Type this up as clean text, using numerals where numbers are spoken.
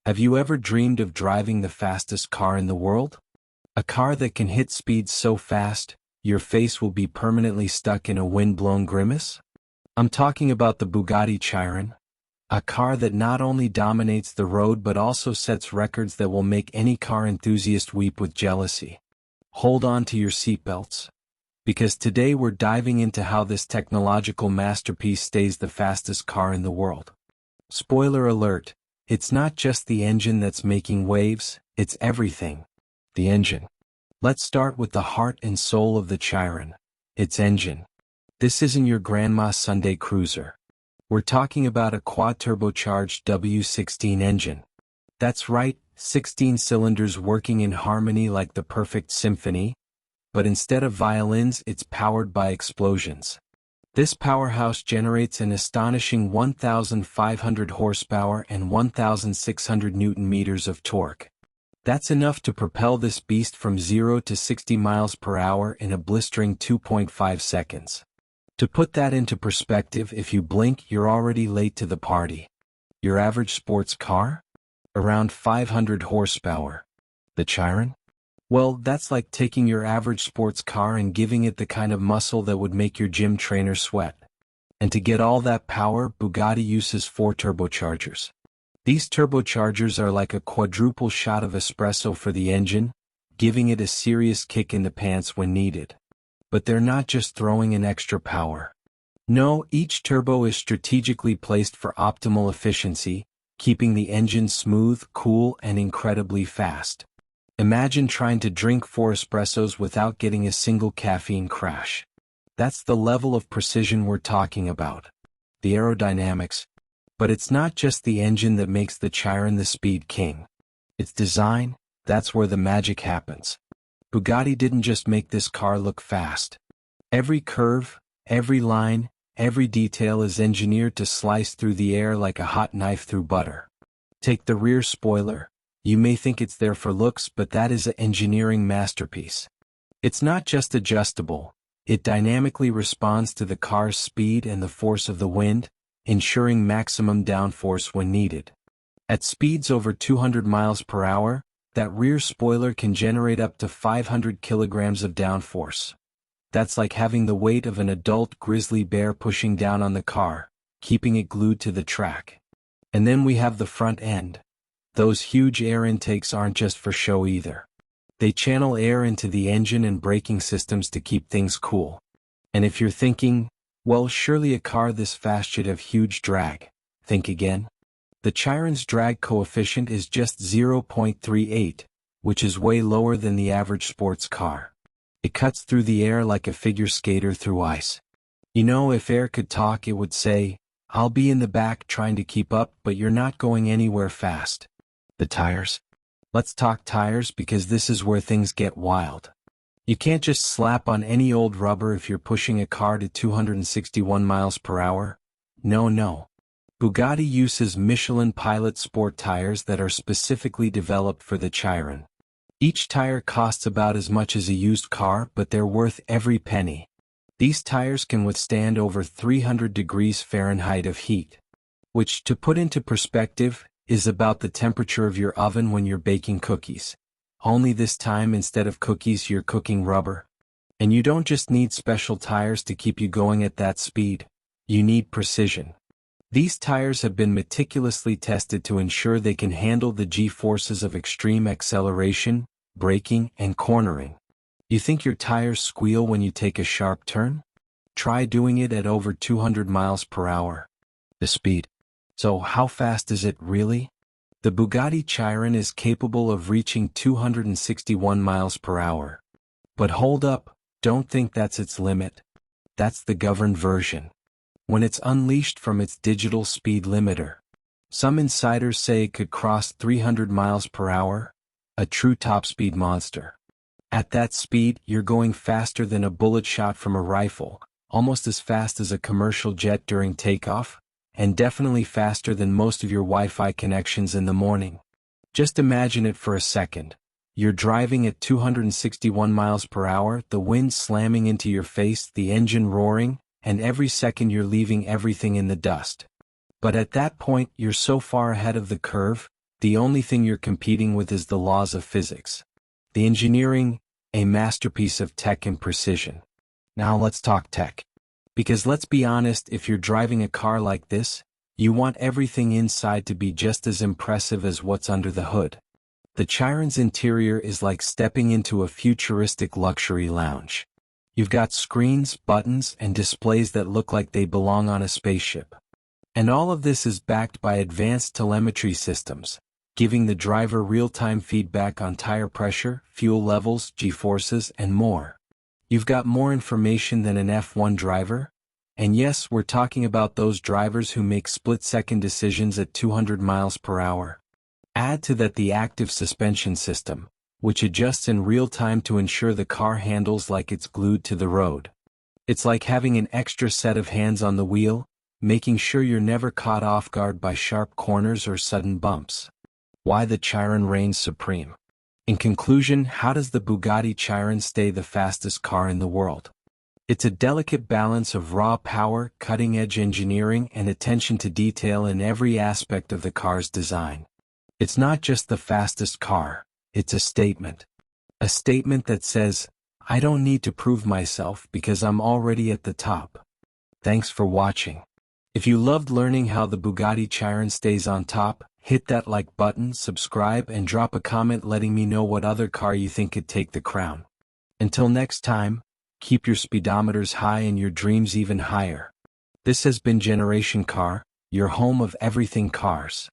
Have you ever dreamed of driving the fastest car in the world? A car that can hit speeds so fast, your face will be permanently stuck in a wind-blown grimace? I'm talking about the Bugatti Chiron, a car that not only dominates the road but also sets records that will make any car enthusiast weep with jealousy. Hold on to your seatbelts, because today we're diving into how this technological masterpiece stays the fastest car in the world. Spoiler alert, it's not just the engine that's making waves, it's everything. The engine. Let's start with the heart and soul of the Chiron, its engine. This isn't your grandma's Sunday cruiser. We're talking about a quad-turbocharged W16 engine. That's right, 16 cylinders working in harmony like the perfect symphony, but instead of violins it's powered by explosions. This powerhouse generates an astonishing 1,500 horsepower and 1,600 newton-meters of torque. That's enough to propel this beast from 0 to 60 miles per hour in a blistering 2.5 seconds. To put that into perspective, if you blink, you're already late to the party. Your average sports car? Around 500 horsepower. The Chiron? Well, that's like taking your average sports car and giving it the kind of muscle that would make your gym trainer sweat. And to get all that power, Bugatti uses 4 turbochargers. These turbochargers are like a quadruple shot of espresso for the engine, giving it a serious kick in the pants when needed. But they're not just throwing in extra power. No, each turbo is strategically placed for optimal efficiency, keeping the engine smooth, cool, and incredibly fast. Imagine trying to drink 4 espressos without getting a single caffeine crash. That's the level of precision we're talking about. The aerodynamics. But it's not just the engine that makes the Chiron the speed king. Its design, that's where the magic happens. Bugatti didn't just make this car look fast. Every curve, every line, every detail is engineered to slice through the air like a hot knife through butter. Take the rear spoiler. You may think it's there for looks, but that is an engineering masterpiece. It's not just adjustable, it dynamically responds to the car's speed and the force of the wind, ensuring maximum downforce when needed. At speeds over 200 miles per hour, that rear spoiler can generate up to 500 kilograms of downforce. That's like having the weight of an adult grizzly bear pushing down on the car, keeping it glued to the track. And then we have the front end. Those huge air intakes aren't just for show either. They channel air into the engine and braking systems to keep things cool. And if you're thinking, well, surely a car this fast should have huge drag, think again. The Chiron's drag coefficient is just 0.38, which is way lower than the average sports car. It cuts through the air like a figure skater through ice. You know, if air could talk, it would say, "I'll be in the back trying to keep up, but you're not going anywhere fast." The tires? Let's talk tires, because this is where things get wild. You can't just slap on any old rubber if you're pushing a car to 261 miles per hour. No. Bugatti uses Michelin Pilot Sport tires that are specifically developed for the Chiron. Each tire costs about as much as a used car, but they're worth every penny. These tires can withstand over 300 degrees Fahrenheit of heat, which, to put into perspective, is about the temperature of your oven when you're baking cookies. Only this time, instead of cookies, you're cooking rubber. And you don't just need special tires to keep you going at that speed. You need precision. These tires have been meticulously tested to ensure they can handle the G-forces of extreme acceleration, braking, and cornering. You think your tires squeal when you take a sharp turn? Try doing it at over 200 miles per hour. The speed. So how fast is it really? The Bugatti Chiron is capable of reaching 261 miles per hour. But hold up, don't think that's its limit. That's the governed version. When it's unleashed from its digital speed limiter. Some insiders say it could cross 300 miles per hour, a true top-speed monster. At that speed, you're going faster than a bullet shot from a rifle, almost as fast as a commercial jet during takeoff, and definitely faster than most of your Wi-Fi connections in the morning. Just imagine it for a second. You're driving at 261 miles per hour, the wind slamming into your face, the engine roaring, and every second you're leaving everything in the dust. But at that point, you're so far ahead of the curve, the only thing you're competing with is the laws of physics. The engineering, a masterpiece of tech and precision. Now let's talk tech. Because let's be honest, if you're driving a car like this, you want everything inside to be just as impressive as what's under the hood. The Chiron's interior is like stepping into a futuristic luxury lounge. You've got screens, buttons, and displays that look like they belong on a spaceship. And all of this is backed by advanced telemetry systems, giving the driver real-time feedback on tire pressure, fuel levels, G-forces, and more. You've got more information than an F1 driver? And yes, we're talking about those drivers who make split-second decisions at 200 miles per hour. Add to that the active suspension system, which adjusts in real time to ensure the car handles like it's glued to the road. It's like having an extra set of hands on the wheel, making sure you're never caught off guard by sharp corners or sudden bumps. Why the Chiron reigns supreme. In conclusion, how does the Bugatti Chiron stay the fastest car in the world? It's a delicate balance of raw power, cutting-edge engineering, and attention to detail in every aspect of the car's design. It's not just the fastest car, it's a statement. A statement that says, I don't need to prove myself because I'm already at the top. Thanks for watching. If you loved learning how the Bugatti Chiron stays on top, hit that like button, subscribe, and drop a comment letting me know what other car you think could take the crown. Until next time, keep your speedometers high and your dreams even higher. This has been Generation Car, your home of everything cars.